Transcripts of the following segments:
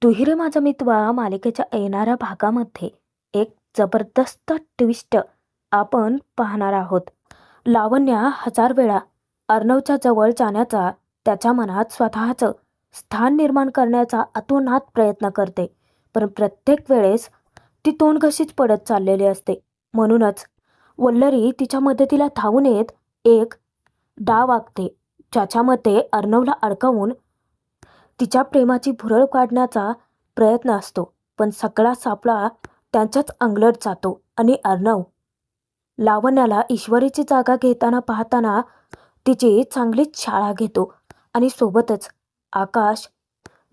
तू ही रे माझा मितवा मालिकेच्या येणाऱ्या भागामध्ये एक जबरदस्त ट्विस्ट आपण पाहणार आहोत. लावण्या हजार वेळा अर्णवच्या जवळ जाण्याचा, त्याच्या मनात स्वतःचं स्थान निर्माण करण्याचा अतोनात प्रयत्न करते, पण प्रत्येक वेळेस ती तोंडघशीच पडत चाललेली असते. म्हणूनच वल्लरी तिच्या मदतीला धावून येत एक डाव आखते, ज्याच्यामध्ये अर्णवला अडकवून तिच्या प्रेमाची भुरळ काढण्याचा प्रयत्न असतो. पण सगळा सापळा त्यांच्याच अंगलट जातो आणि अर्णव लावण्याला ईश्वरीची जागा घेताना पाहताना तिची चांगलीच शाळा घेतो आणि सोबतच आकाश,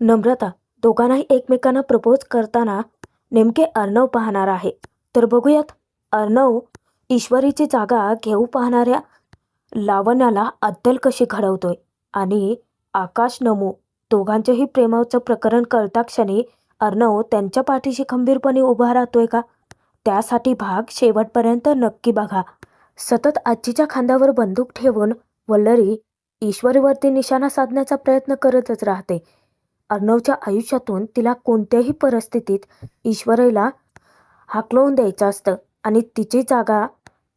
नम्रता दोघांनाही एकमेकांना प्रपोज करताना नेमके अर्णव पाहणार आहे. तर बघूयात अर्णव ईश्वरीची जागा घेऊ पाहणाऱ्या लावण्याला अद्दल कशी घडवतोय आणि आकाश नमू दोघांचेही प्रेमाचं प्रकरण कळता क्षणी अर्णव त्यांच्या पाठीशी खंबीरपणे उभा राहतोय का, त्यासाठी भाग शेवटपर्यंत नक्की बघा. सतत आजीच्या खांद्यावर बंदूक ठेवून वल्लरी ईश्वरीवरती निशाणा साधण्याचा प्रयत्न करतच राहते. अर्णवच्या आयुष्यातून तिला कोणत्याही परिस्थितीत ईश्वरीला हाकलवून द्यायचं असतं आणि तिची जागा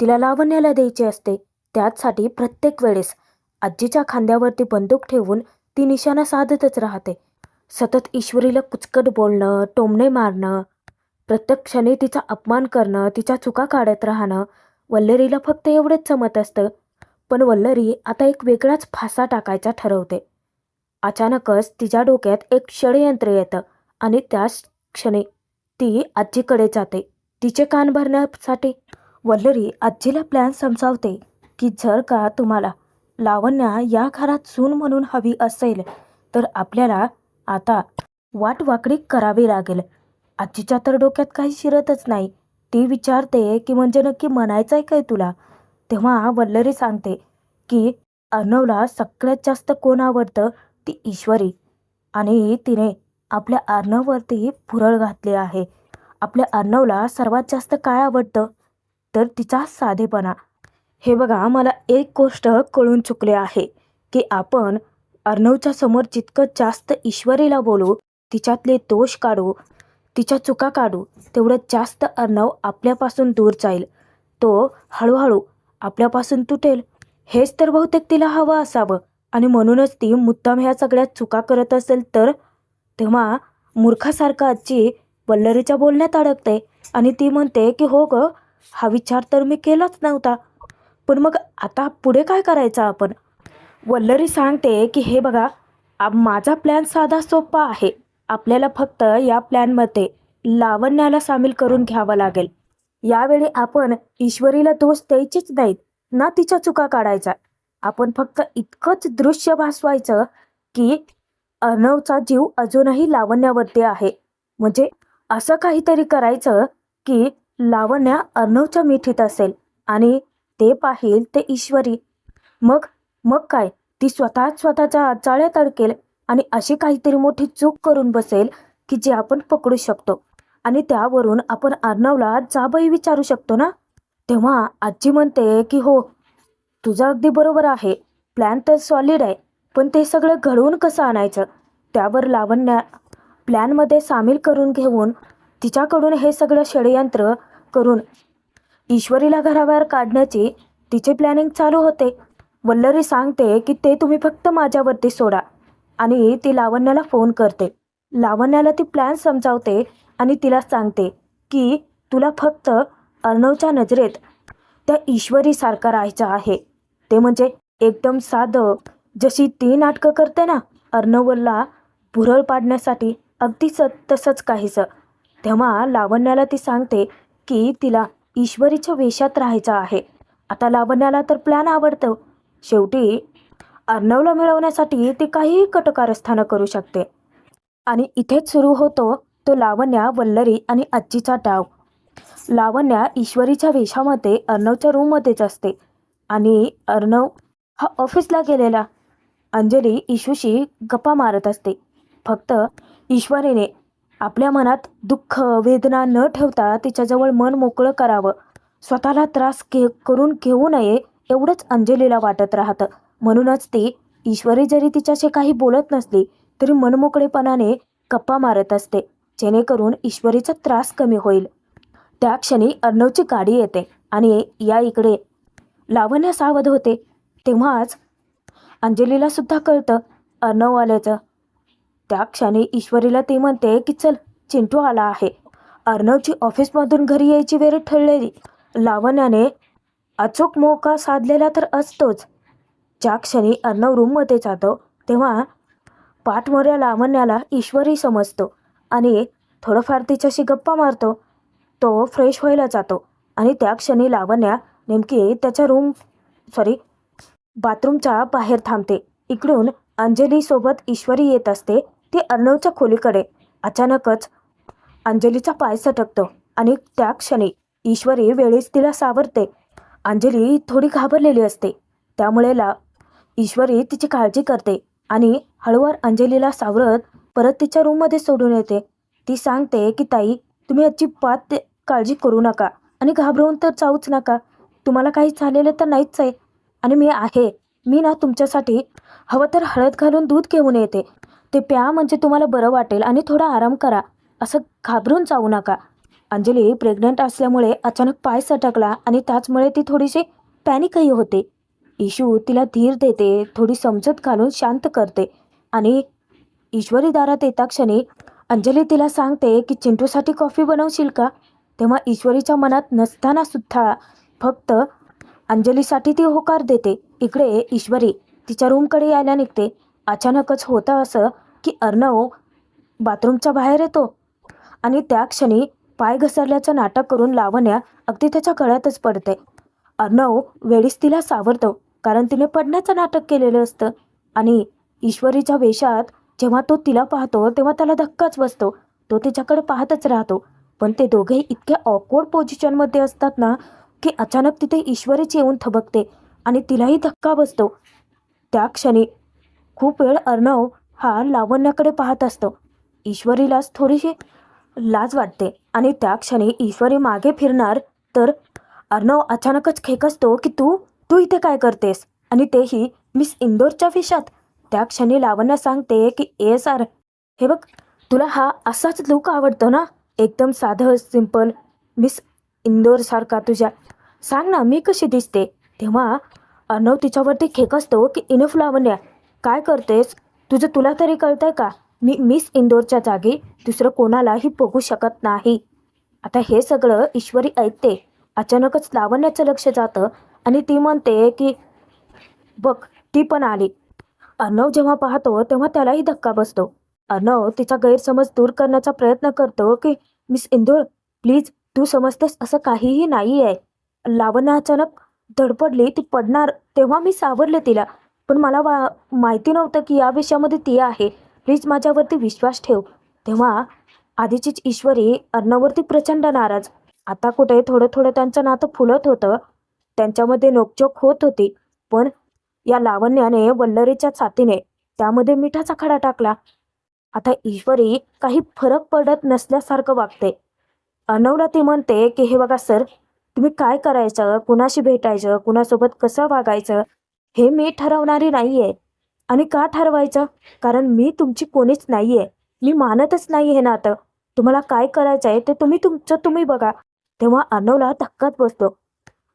तिला लावण्याला द्यायची असते. त्याचसाठी प्रत्येक वेळेस आजीच्या खांद्यावरती बंदूक ठेवून ती निशाणा साधतच राहते. सतत ईश्वरीला कुचकट बोलणं, टोमणे मारणं, प्रत्येक क्षणी तिचा अपमान करणं, तिच्या चुका काढत राहणं वल्लरीला फक्त एवढेच जमत असतं. पण वल्लरी आता एक वेगळाच फासा टाकायचा ठरवते. अचानकच तिच्या डोक्यात एक षडयंत्र येतं आणि त्याच क्षणी ती आजीकडे जाते तिचे कान भरण्यासाठी. वल्लरी आजीला प्लॅन समजावते की जर का तुम्हाला लावण्या या घरात सून म्हणून हवी असेल तर आपल्याला आता वाटवाकडी करावी लागेल. आजीच्या तर डोक्यात काही शिरतच नाही. ती विचारते की म्हणजे नक्की म्हणायचं आहे काय तुला. तेव्हा वल्लरी सांगते की अर्णवला सगळ्यात जास्त कोण आवडतं, ती ईश्वरी, आणि तिने आपल्या अर्णववरती भुरळ घातली आहे. आपल्या अर्णवला सर्वात जास्त काय आवडतं तर तिचा साधेपणा. हे बघा, मला एक गोष्ट कळून चुकले आहे की आपण अर्णवच्या समोर जितकं जास्त ईश्वरीला बोलू, तिच्यातले दोष काढू, तिच्या चुका काढू, तेवढं जास्त अर्णव आपल्यापासून दूर जाईल. तो हळूहळू आपल्यापासून तुटेल. हेच तर बहुतेक तिला हवं असावं आणि म्हणूनच ती मुद्दाम ह्या सगळ्या चुका करत असेल तर. तेव्हा मूर्खासारखा आजी वल्लरीच्या बोलण्यात अडकते आणि ती म्हणते की हो ग, हा विचार तर मी केलाच नव्हता, पण मग आता पुढे काय करायचं आपण. वल्लरी सांगते की हे बघा, माझा प्लॅन साधा सोपा आहे. आपल्याला फक्त या प्लॅनमध्ये लावण्याला सामील करून घ्यावं लागेल. यावेळी आपण ईश्वरीला दोष द्यायचेच नाहीत ना तिच्या चुका काढायच्या. आपण फक्त इतकंच दृश्य भासवायचं की अर्णवचा जीव अजूनही लावण्यावरती आहे. म्हणजे असं काहीतरी करायचं की लावण्या अर्णवच्या मिठीत असेल आणि ते पाहिल ते ईश्वरी. मग मग काय, ती स्वतःच्या जाळ्यात अडकेल आणि अशी काहीतरी मोठी चूक करून बसेल की जी आपण पकडू शकतो आणि त्यावरून आपण अर्णवला जाबही विचारू शकतो ना. तेव्हा आजी म्हणते की हो, तुझं अगदी बरोबर आहे, प्लॅन तर सॉलिड आहे, पण ते सगळं घडवून कसं आणायचं त्यावर लावण्या प्लॅनमध्ये सामील करून घेऊन तिच्याकडून हे सगळं षडयंत्र करून ईश्वरीला घराबाहेर काढण्याची तिचे प्लॅनिंग चालू होते. वल्लरी सांगते की ते तुम्ही फक्त माझ्यावरती सोडा आणि ती लावण्याला फोन करते. लावण्याला ती प्लॅन समजावते आणि तिला सांगते की तुला फक्त अर्णवच्या नजरेत त्या ईश्वरीसारखं राहायचं आहे. ते म्हणजे एकदम साधं, जशी ती नाटकं करते ना अर्णवला भुरळ पाडण्यासाठी, अगदी तसंच काहीसं. तेव्हा लावण्याला ती सांगते की तिला ईश्वरीच्या वेशात राहायचं आहे. आता लावण्याला तर प्लॅन आवडतं. शेवटी अर्णवला मिळवण्यासाठी ती काहीही कटकारस्थानं करू शकते. आणि इथेच सुरू होतो तो लावण्या, वल्लरी आणि आजीचा डाव. लावण्या ईश्वरीच्या वेशामध्ये अर्णवच्या रूममध्येच असते आणि अर्णव हा ऑफिसला गेलेला. अंजली इशूशी गप्पा मारत असते. फक्त ईश्वरीने आपल्या मनात दुःख, वेदना न ठेवता तिच्याजवळ मन मोकळं करावं, स्वतःला त्रास करून घेऊ नये एवढंच अंजलीला वाटत राहतं. म्हणूनच ती ईश्वरी जरी तिच्याशी काही बोलत नसली तरी मनमोकळेपणाने गप्पा मारत असते, जेणेकरून ईश्वरीचा त्रास कमी होईल. त्या क्षणी अर्णवची गाडी येते आणि या इकडे लावण्य सावध होते. तेव्हाच अंजलीला सुद्धा कळतं अर्णव आल्याचं. त्या क्षणी ईश्वरीला ती म्हणते की चल, चिंटू आला आहे. अर्णवची ऑफिसमधून घरी यायची वेळ ठरलेली. लावण्याने अचूक मोका साधलेला तर असतोच. ज्या क्षणी अर्णव रूममध्ये जातो तेव्हा पाठमोऱ्या लावण्याला ईश्वरी समजतो आणि थोडंफार तिच्याशी गप्पा मारतो. तो फ्रेश व्हायला जातो आणि त्या क्षणी लावण्या नेमकी त्याच्या बाथरूमच्या बाहेर थांबते. इकडून अंजलीसोबत ईश्वरी येत असते. ती अर्णवच्या खोलीकडे. अचानकच अंजलीचा पाय सटकतो आणि त्या क्षणी ईश्वरी वेळीच तिला सावरते. अंजली थोडी घाबरलेली असते, त्यामुळे ईश्वरी तिची काळजी करते आणि हळूवार अंजलीला सावरत परत तिच्या रूममध्ये सोडून येते. ती सांगते की ताई, तुम्ही अजिबात काळजी करू नका आणि घाबरवून तर जाऊच नका. तुम्हाला काही झालेलं तर नाहीच आहे आणि मी आहे. मी ना तुमच्यासाठी हवं तर हळद घालून दूध घेऊन येते. ते प्या, म्हणजे तुम्हाला बरं वाटेल आणि थोडा आराम करा. असं घाबरून जाऊ नका. अंजली प्रेग्नंट असल्यामुळे अचानक पाय सटकला आणि त्याचमुळे ती थोडीशी पॅनिकही होते. ईशू तिला धीर देते, थोडी समजूत घालून शांत करते आणि ईश्वरी दारात येता क्षणी अंजली तिला सांगते की चिंटूसाठी कॉफी बनवशील का. तेव्हा ईश्वरीच्या मनात नसताना सुद्धा फक्त अंजलीसाठी ती होकार देते. इकडे ईश्वरी तिच्या रूमकडे यायला निघते. अचानकच होतं असं की अर्णव बाथरूमच्या बाहेर येतो आणि त्या क्षणी पाय घसरल्याचं नाटक करून लावण्या अगदी त्याच्या गळ्यातच पडते. अर्णव वेळीच तिला सावरतो, कारण तिने पडण्याचं नाटक केलेलं असतं आणि ईश्वरीच्या वेशात जेव्हा तो तिला पाहतो तेव्हा त्याला धक्काच बसतो. तो तिच्याकडे पाहतच राहतो, पण ते दोघेही इतक्या ऑकवर्ड पोझिशनमध्ये असतात ना की अचानक तिथे ईश्वरीच येऊन थबकते आणि तिलाही धक्का बसतो. त्या क्षणी खूप वेळ अर्णव हा लावण्याकडे पाहत असतो. ईश्वरीलाच थोडीशी लाज वाटते आणि त्या क्षणी ईश्वरी मागे फिरणार तर अर्णव अचानकच खेकसतो की तू इथे काय करतेस, आणि तेही मिस इंदोरच्या वेशात. त्या क्षणी लावण्य सांगते की ASR, हे बघ, तुला हा असाच लुक आवडतो ना, एकदम साधं सिंपल मिस इंदोरसारखा तुझ्या. सांग ना, मी कशी दिसते. तेव्हा अर्णव तिच्यावरती खेकसतो की इनफ लावण्या, काय करतेस, तुला तरी कळतंय का, मी मिस इंदोरच्या जागी दुसरं कोणालाही बघू शकत नाही. आता हे सगळं ईश्वरी ऐकते. अचानकच लावण्याचं लक्ष जातं आणि ती म्हणते की बघ, ती पण आली. अर्णव जेव्हा पाहतो तेव्हा त्यालाही धक्का बसतो. अर्णव तिचा गैरसमज दूर करण्याचा प्रयत्न करतो की मिस इंदोर, प्लीज, तू समजतेस असं काहीही नाही आहे. लावण्य अचानक धडपडली, ती पडणार तेव्हा मी सावरले तिला, पण मला माहिती नव्हतं की या विषयामध्ये ती आहे. प्लीज माझ्यावरती विश्वास ठेव. तेव्हा आधीचीच ईश्वरी अर्णववरती प्रचंड नाराज. आता कुठे थोडं थोडं त्यांचं नातं फुलत होतं, त्यांच्यामध्ये नोकझोक होत होती, पण या लावण्याने वल्लरीच्या साथीने त्यामध्ये मिठाचा खडा टाकला. आता ईश्वरी काही फरक पडत नसल्यासारखं वागते. अर्णवला ती म्हणते की हे बघा सर, तुम्ही काय करायचं, कुणाशी भेटायचं, कुणासोबत कसं वागायचं, हे मी ठरवणारी नाही आहे. आणि का ठरवायचं, कारण मी तुमची कोणीच नाही आहे. मी मानतच नाही हे नातं. तुम्हाला काय करायचं आहे ते तुम्ही बघा. तेव्हा अर्णवला धक्काच बसतो.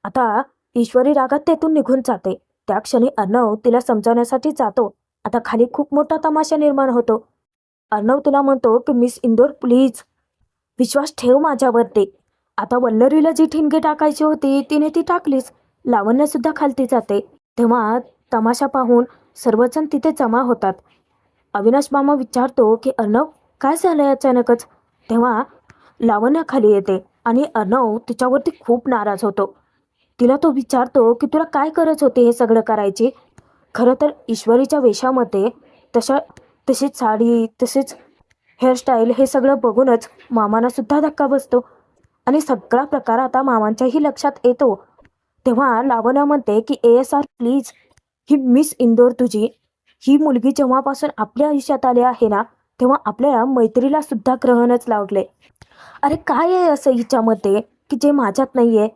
आता ईश्वरी रागात तेथून निघून जाते. त्या क्षणी अर्णव तिला समजावण्यासाठी जातो. आता खाली खूप मोठा तमाशा निर्माण होतो. अर्णव तिला म्हणतो की मिस इंदोर, प्लीज विश्वास ठेव माझ्यावरती. आता वल्लरीला जी ठिणगी टाकायची होती तिने ती टाकलीच. लावण्यसुद्धा खालती जाते. तेव्हा तमाशा पाहून सर्वजण तिथे जमा होतात. अविनाश मामा विचारतो की अर्णव, काय झालंय अचानकच. तेव्हा लावण्य खाली येते आणि अर्णव तिच्यावरती खूप नाराज होतो. तिला तो विचारतो की तुला काय गरज होती हे सगळं करायची. खरं तर ईश्वरीच्या वेशामध्ये तशीच साडी, तशीच हेअरस्टाईल, हे सगळं बघूनच मामांना सुद्धा धक्का बसतो आणि सगळा प्रकार आता मामांच्याही लक्षात येतो. तेव्हा लावण्य म्हणते की ASR, please, he miss Indore तुझी, ही मुलगी जेव्हापासून आपल्या आयुष्यात आली आहे ना, तेव्हा आपल्या मैत्रीला सुद्धा ग्रहणच लावले. अरे काय आहे असं हिच्यामध्ये की जे माझ्यात नाही आहे.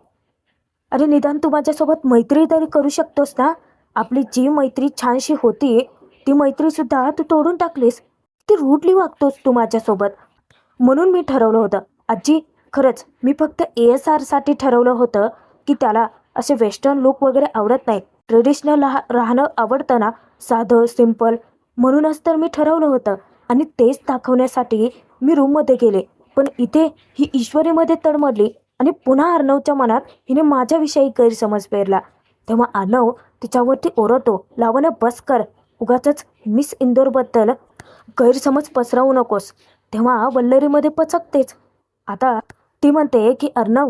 अरे निदान तू माझ्यासोबत मैत्री तरी करू शकतोस ना. आपली जी मैत्री छानशी होती ती मैत्रीसुद्धा तू तोडून टाकलीस. किती रूडली वागतोस तू माझ्यासोबत. म्हणून मी ठरवलं होतं आजी, खरंच मी फक्त ASRसाठी ठरवलं होतं की त्याला असे वेस्टर्न लुक वगैरे आवडत नाही, ट्रेडिशनल राहणं आवडतं ना, साधं सिम्पल. म्हणूनच तर मी ठरवलं होतं आणि तेच दाखवण्यासाठी मी रूममध्ये गेले. पण इथे ही ईश्वरीमध्ये तडमडली आणि पुन्हा अर्णवच्या मनात हिने माझ्याविषयी गैरसमज पेरला. तेव्हा अर्णव तिच्यावरती ओरडतो, लावण्य बस कर, उगाचच मिस इंदोरबद्दल गैरसमज पसरवू नकोस. तेव्हा वल्लरीमध्ये पचकतेच. आता ती म्हणते की अर्णव,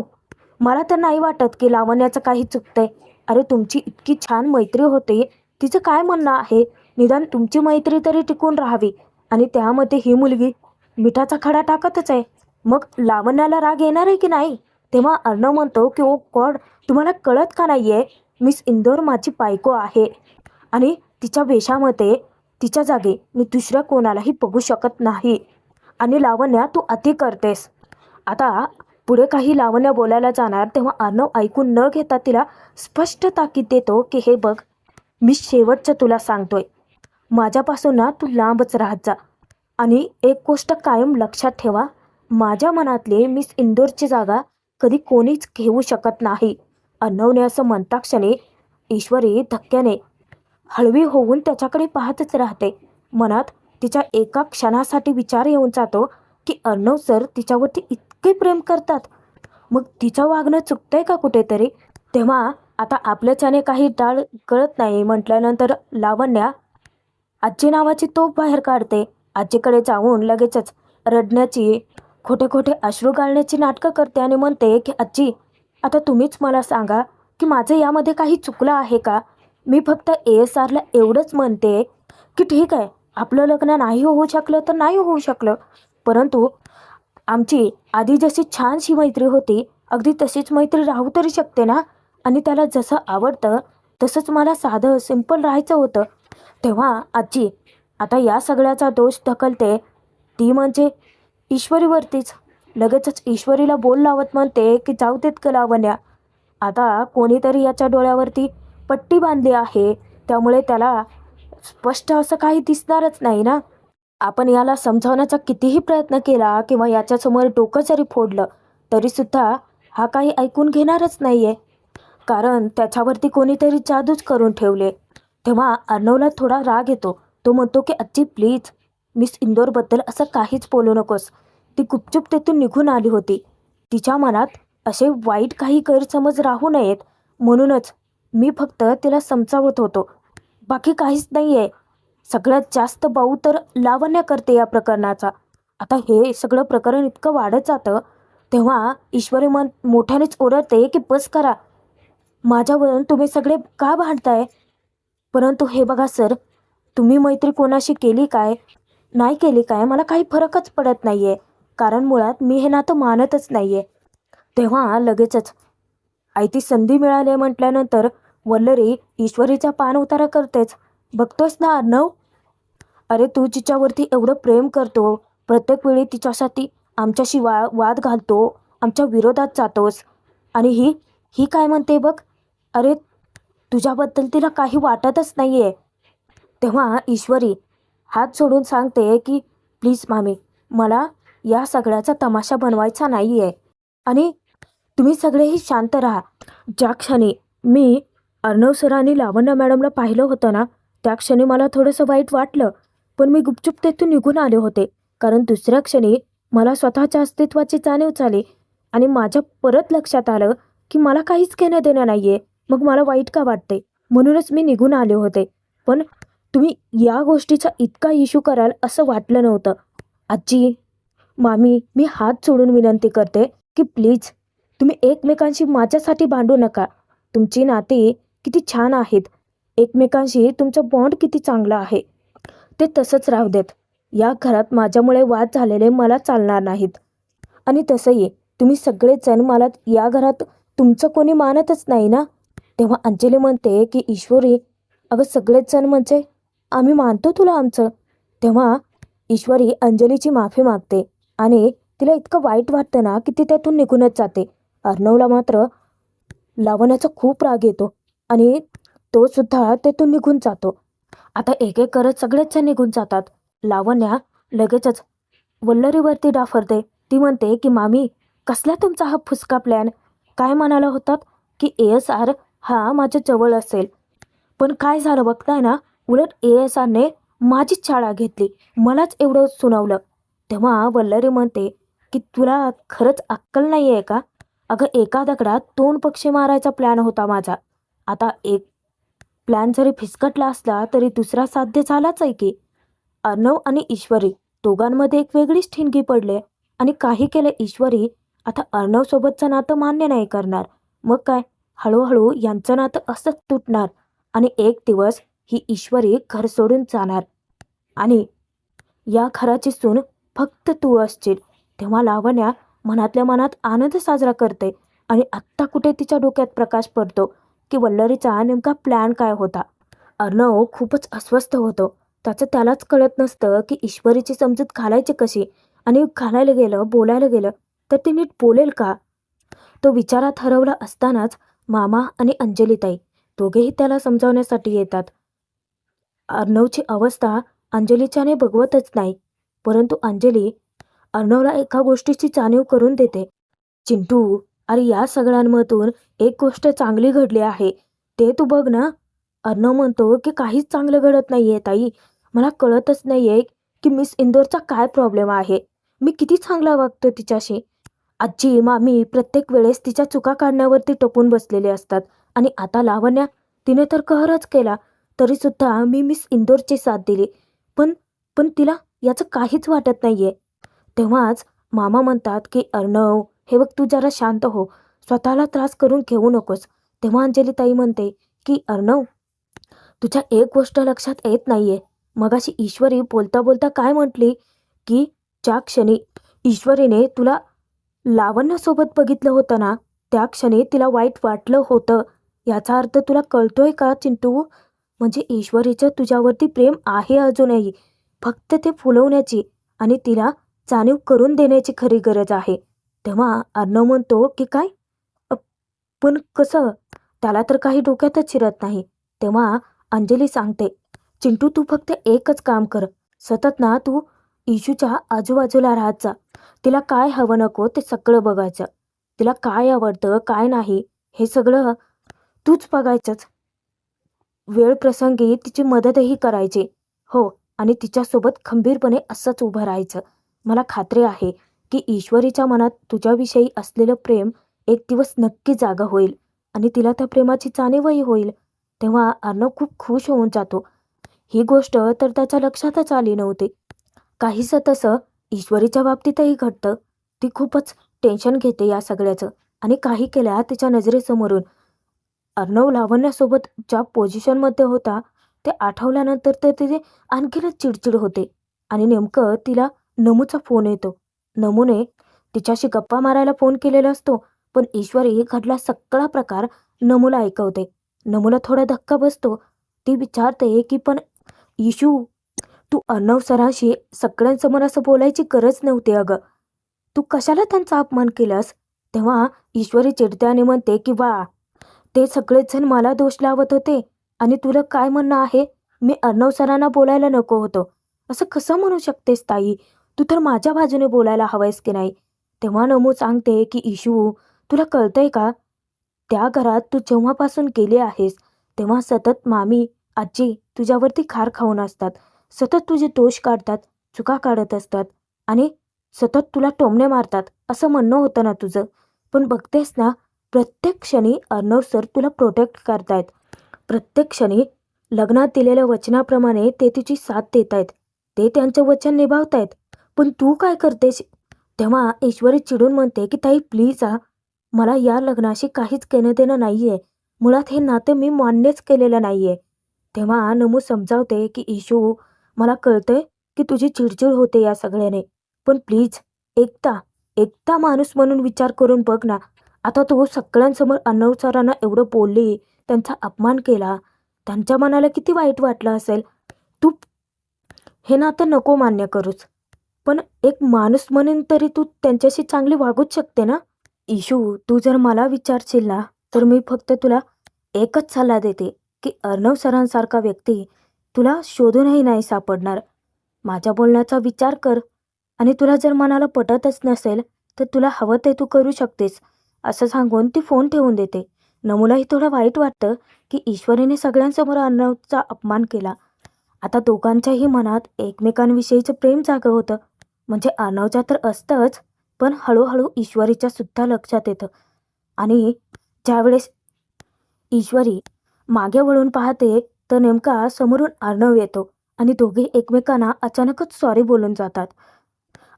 मला तर नाही वाटत की लावण्याचं काही चुकतंय. अरे तुमची इतकी छान मैत्री होती, तिचं काय म्हणणं आहे, निदान तुमची मैत्री तरी टिकून राहावी. आणि त्यामध्ये ही मुलगी मिठाचा खडा टाकतच आहे. मग लावण्याला राग येणार आहे की नाही. तेव्हा अर्णव म्हणतो की ओ गॉड, तुम्हाला कळत का नाही आहे, मिस इंदोर माझी बायको आहे आणि तिच्या वेशामध्ये तिच्या जागी मी दुसऱ्या कोणालाही बघू शकत नाही. आणि लावण्या, तू अति करतेस. आता पुढे काही लावण्य बोलायला जाणार तेव्हा अर्णव ऐकून न घेता तिला स्पष्ट ताकीद देतो की हे बघ, मी शेवटचं तुला सांगतोय, माझ्यापासून ना तू लांबच राहत जा. आणि एक गोष्ट कायम लक्षात ठेवा, माझ्या मनातली मिस इंदोरची जागा कधी कोणीच घेऊ शकत नाही. अर्णवने असं म्हणता क्षणी ईश्वरी धक्क्याने हळवी होऊन त्याच्याकडे पाहतच राहते. मनात तिच्या एका क्षणासाठी विचार येऊन जातो की अर्णव सर तिच्यावरती इतके प्रेम करतात, मग तिचं वागणं चुकतंय का कुठेतरी. तेव्हा आता आपल्याच्याने काही टाळ कळत नाही म्हटल्यानंतर लावण्या आजी नावाची तोफ बाहेर काढते. आजीकडे जाऊन लगेचच रडण्याची, खोटे खोटे अश्रू गाळण्याची नाटकं करते आणि म्हणते की आजी, आता तुम्हीच मला सांगा की माझं यामध्ये काही चुकलं आहे का. मी फक्त ASRला एवढंच म्हणते की ठीक आहे, आपलं लग्न नाही होऊ शकलं तर नाही होऊ शकलं, परंतु आमची आधी जशी छानशी मैत्री होती अगदी तशीच मैत्री राहू तरी शकते ना. आणि त्याला जसं आवडतं तसंच मला साधं सिंपल राहायचं होतं. तेव्हा आजी आता या सगळ्याचा दोष ढकलते ती म्हणजे ईश्वरीवरतीच. लगेचच ईश्वरीला बोल लावत म्हणते की जाऊ देत का लावण्या, आता कोणीतरी याच्या डोळ्यावरती पट्टी बांधली आहे, त्यामुळे त्याला स्पष्ट असं काही दिसणारच नाही ना. आपण याला समजावण्याचा कितीही प्रयत्न केला किंवा याच्यासमोर डोकं जरी फोडलं तरीसुद्धा हा काही ऐकून घेणारच नाही आहे, कारण त्याच्यावरती कोणीतरी जादूच करून ठेवले. तेव्हा अर्णवला थोडा राग येतो. तो म्हणतो की आजी प्लीज, मिस इंदोरबद्दल असं काहीच बोलू नकोस. ती गुपचूप तेथून निघून आली होती. तिच्या मनात असे वाईट काही गैरसमज राहू नयेत म्हणूनच मी फक्त तिला समजावत होतो, बाकी काहीच नाही आहे. सगळ्यात जास्त बाऊ तर लावण्य करते या प्रकरणाचा. आता हे सगळं प्रकरण इतकं वाढत जातं तेव्हा ईश्वरी मोठ्यानेच ओरडते की बस करा, माझ्यावरून तुम्ही सगळे का भांडताय. परंतु हे बघा सर, तुम्ही मैत्री कोणाशी केली काय नाही केली काय मला काही फरकच पडत नाही आहे, कारण मुळात मी हे नातं मानतच नाही आहे. तेव्हा लगेचच आयती संधी मिळाली म्हटल्यानंतर वल्लरी ईश्वरीचा पान उतारा करतेच. बघतोस ना अर्णव, अरे तू तिच्यावरती एवढं प्रेम करतो, प्रत्येक वेळी तिच्यासाठी आमच्याशी वाद घालतो, आमच्या विरोधात जातोस, आणि ही काय म्हणते बघ, अरे तुझ्याबद्दल तिला काही वाटतच नाही आहे. तेव्हा ईश्वरी हात सोडून सांगते की प्लीज मामी, मला या सगळ्याचा तमाशा बनवायचा नाही आहे आणि तुम्ही सगळेही शांत राहा. ज्या क्षणी मी अर्णव सरांनी लावण्य मॅडमला पाहिलं होतं ना, त्या क्षणी मला थोडंसं वाईट वाटलं, पण मी गुपचूप तेथून निघून आले होते, कारण दुसऱ्या क्षणी मला स्वतःच्या अस्तित्वाची जाणीव झाली आणि माझ्या परत लक्षात आलं की मला काहीच घेणं देणं नाही आहे, मग मला वाईट का वाटते, म्हणूनच मी निघून आले होते. पण तुम्ही या गोष्टीचा इतका इश्यू कराल असं वाटलं नव्हतं. आजी, मामी, मी हात जोडून विनंती करते की प्लीज तुम्ही एकमेकांशी माझ्यासाठी भांडू नका. तुमची नाती किती छान आहेत, एकमेकांशी तुमचं बॉन्ड किती चांगलं आहे, ते तसंच राहू देत. या घरात माझ्यामुळे वाद झालेले मला चालणार नाहीत. आणि तसंही तुम्ही सगळेजण मला या घरात तुमचं कोणी मानतच नाही ना. तेव्हा अंजली म्हणते की ईश्वरी, अगं सगळेच जण म्हणजे आम्ही मानतो तुला आमचं. तेव्हा ईश्वरी अंजलीची माफी मागते आणि तिला इतकं वाईट वाटतं ना की ती त्यातून निघूनच जाते. अर्णवला मात्र लावण्याचा खूप राग येतो आणि तो सुद्धा तेथून निघून जातो. आता एक एक करत सगळेच जण निघून जातात. लावण्या लगेचच वल्लरीवरती डाफरते. ती म्हणते की मामी, कसला तुमचा हा फुसका प्लॅन? काय म्हणाला होतात की ASR हा माझ्या जवळ असेल, पण काय झालं बघताय ना, उलट ASRने माझीच शाळा घेतली, मलाच एवढं सुनावलं. तेव्हा वल्लरी म्हणते की तुला खरंच अक्कल नाही आहे का? अगं, एका दगडात 2 पक्षी मारायचा प्लॅन होता माझा. आता एक प्लॅन जरी फिसकटला असला तरी दुसरा साध्य झालाच आहे की. अर्णव आणि ईश्वरी दोघांमध्ये एक वेगळीच ठिणगी पडले आणि काही केलं ईश्वरी आता अर्णवसोबतचं नातं मान्य नाही करणार. मग काय, हळूहळू यांचं नातं असंच तुटणार आणि एक दिवस ही ईश्वरी घर सोडून जाणार आणि या घराची सून फक्त तू असशील. तेव्हा लावण्या मनातल्या मनात आनंद साजरा करते आणि आत्ता कुठे तिच्या डोक्यात प्रकाश पडतो की वल्लरीचा नेमका प्लॅन काय होता. अर्णव खूपच अस्वस्थ होतो. त्याचं त्यालाच कळत नसतं की ईश्वरीची समजूत घालायची कशी आणि घालायला गेलं, बोलायला गेलं तर ती नीट बोलेल का? तो विचारात हरवला असतानाच मामा आणि अंजलीताई दोघेही त्याला समजावण्यासाठी येतात. अर्णवची अवस्था अंजलीच्याने बघवतच नाही, परंतु अंजली अर्णवला एका गोष्टीची जाणीव करून देते. चिंटू, अरे या सगळ्यांमधून एक गोष्ट चांगली घडली आहे, ते तू बघ ना. अर्णव म्हणतो की काहीच चांगलं घडत नाहीये ताई. मला कळतच नाहीये की मिस इंदोरचा काय प्रॉब्लेम आहे. मी किती चांगला वागतो तिच्याशी. आजी, मामी प्रत्येक वेळेस तिच्या चुका काढण्यावरती टपून बसलेले असतात आणि आता लावण्या, तिने तर कहरच केला, तरीसुद्धा मी मिस इंदोरची साथ दिली. पण पण तिला याचं काहीच वाटत नाहीये. तेव्हाच मामा म्हणतात की अर्णव, हे बघ, तू जरा शांत हो, स्वतःला त्रास करून घेऊ नकोस. तेव्हा अंजलीताई म्हणते की अर्णव, तुझ्या एक गोष्ट लक्षात येत नाहीये. मगाशी ईश्वरी बोलता बोलता काय म्हटली की ज्या क्षणी ईश्वरीने तुला लावण्यासोबत बघितलं होतं ना, त्या क्षणी तिला वाईट वाटलं होतं. याचा अर्थ तुला कळतोय का चिंटू? म्हणजे ईश्वरीचं तुझ्यावरती प्रेम आहे अजूनही, फक्त ते फुलवण्याची आणि तिला जाणीव करून देण्याची खरी गरज आहे. तेव्हा अर्णव म्हणतो की काय? "अ, पण कसं?" त्याला तर काही डोक्यातच शिरत नाही. तेव्हा अंजली सांगते, चिंटू तू फक्त एकच काम कर, सतत ना तू इशूच्या आजूबाजूला राहत जा. तिला काय हवं नको ते सगळं बघायचं. तिला काय आवडतं काय नाही हे सगळं तूच बघायचंच. वेळ प्रसंगी तिची मदतही करायची. हो, आणि तिच्यासोबत खंबीरपणे असंच उभं राहायचं. मला खात्री आहे की ईश्वरीच्या मनात तुझ्याविषयी असलेलं प्रेम एक दिवस नक्की जागा होईल आणि तिला त्या प्रेमाची जाणीवही होईल. तेव्हा अर्णव खूप खुश होऊन जातो. ही गोष्ट तर त्याच्या लक्षातच आली नव्हती. काहीसं तसं ईश्वरीच्या बाबतीतही घडतं. ती खूपच टेन्शन घेते या सगळ्याचं आणि काही केल्या तिच्या नजरेसमोरून अर्णव लावण्यासोबत ज्या पोझिशनमध्ये होता ते आठवल्यानंतर तर तिचे आणखीनच चिडचिड होते आणि नेमकं तिला नमूचा फोन येतो. नमूने तिच्याशी गप्पा मारायला फोन केलेला असतो, पण ईश्वरी घडला सगळा प्रकार नमूला ऐकवते. नमूला थोडा धक्का बसतो. ती विचारते की पण इशू, तू अर्णव सरांशी सगळ्यांसमोर असं बोलायची गरज नव्हती अगं. तू कशाला त्यांचा अपमान केलास? तेव्हा ईश्वरी चिडते आणि म्हणते की वा, ते सगळेच जण मला दोष लावत होते आणि तुला काय म्हणणं आहे? मी अर्णव सरांना बोलायला नको होतो. असं कसं म्हणू शकतेस ताई? तू तर माझ्या बाजूने बोलायला हवंयस की नाही? तेव्हा नमू सांगते की इशू, तुला कळतंय का? त्या घरात तू जेव्हापासून गेली आहेस तेव्हा सतत मामी, आजी तुझ्यावरती खार खाऊन असतात. सतत तुझे दोष काढतात, चुका काढत असतात आणि सतत तुला टोमणे मारतात असं म्हणणं होतं ना तुझं. पण बघतेस ना, प्रत्येक क्षणी अर्णव सर तुला प्रोटेक्ट करतायत. प्रत्येक क्षणी लग्नात दिलेल्या वचनाप्रमाणे ते तुझी साथ देत आहेत. ते त्यांचं वचन निभावतायत. पण तू काय करतेस? तेव्हा ईश्वरी चिडून म्हणते की ताई प्लीज मला या लग्नाशी काहीच घेणं देणं नाहीये. मुळात हे नातं मी मान्यच केलेलं नाहीये. तेव्हा नमू समजावते की इशू, मला कळतंय की तुझी चिडचिड होते या सगळ्याने, पण प्लीज एकदा एकदा माणूस म्हणून विचार करून बघ ना. आता तू सगळ्यांसमोर अर्णव सरांना एवढं बोलली, त्यांचा अपमान केला, त्यांच्या मनाला किती वाईट वाटलं असेल. तू हे नातं नको मान्य करूच, पण एक माणूस म्हणून तरी तू त्यांच्याशी चांगली वागूच शकते ना. इशू, तू जर मला विचारशील ना, तर मी फक्त तुला एकच सल्ला देते की अर्णव सरांसारखा व्यक्ती तुला शोधूनही नाही सापडणार. माझ्या बोलण्याचा विचार कर आणि तुला जर मनाला पटतच नसेल तर तुला हवं ते तू करू शकतेस, असं सांगून ती फोन ठेवून देते. नमूलाही थोडं वाईट वाटतं की ईश्वरीने सगळ्यांसमोर अर्णवचा अपमान केला. आता दोघांच्याही मनात एकमेकांविषयीचं प्रेम जागं होतं. म्हणजे अर्णवच्या तर असतंच, पण हळूहळू ईश्वरीच्या सुद्धा लक्षात येतं. आणि ज्यावेळेस ईश्वरी मागे वळून पाहते तर नेमका समोरून अर्णव येतो आणि दोघे एकमेकांना अचानकच सॉरी बोलून जातात.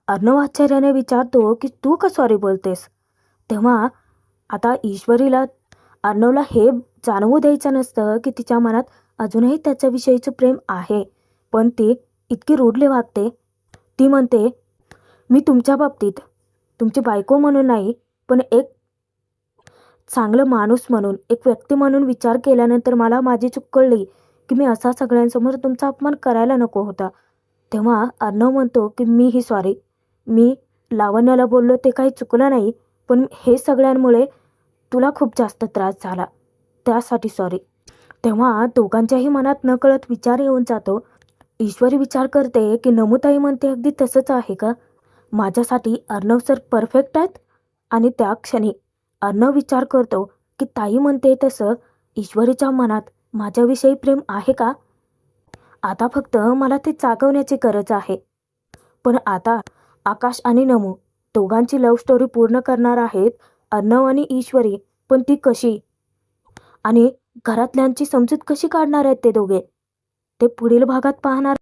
अर्णव आश्चर्याने विचारतो की तू का सॉरी बोलतेस? तेव्हा आता ईश्वरीला अर्णवला हे जाणवू द्यायचं नसतं की तिच्या मनात अजूनही त्याच्याविषयीचं प्रेम आहे, पण ती इतकी रूडली वागते. ती म्हणते, मी तुमच्या बाबतीत तुमची बायको म्हणून नाही, पण एक चांगलं माणूस म्हणून, एक व्यक्ती म्हणून विचार केल्यानंतर मला माझी चूक कळली की मी असा सगळ्यांसमोर तुमचा अपमान करायला नको होता. तेव्हा अर्णव म्हणतो की मीही सॉरी. मी लावण्याला बोललो ते काही चुकलं नाही, पण हे सगळ्यांमुळे तुला खूप जास्त त्रास झाला, त्यासाठी सॉरी. तेव्हा दोघांच्याही मनात नकळत विचार येऊन जातो. ईश्वरी विचार करते की नमुताई म्हणते अगदी तसंच आहे का? माझ्यासाठी अर्णव सर परफेक्ट आहेत? आणि त्या क्षणी अर्णव विचार करतो की ताई म्हणते तसं ईश्वरीच्या मनात माझ्याविषयी प्रेम आहे का? आता फक्त मला ते जागवण्याची गरज आहे. पण आता आकाश आणि नमू दोघांची लव्ह स्टोरी पूर्ण करणार आहेत अर्णव आणि ईश्वरी. पण ती कशी? आणि घरातल्यांची समजूत कशी काढणार आहेत ते दोघे? ते पुढील भागात पाहणार.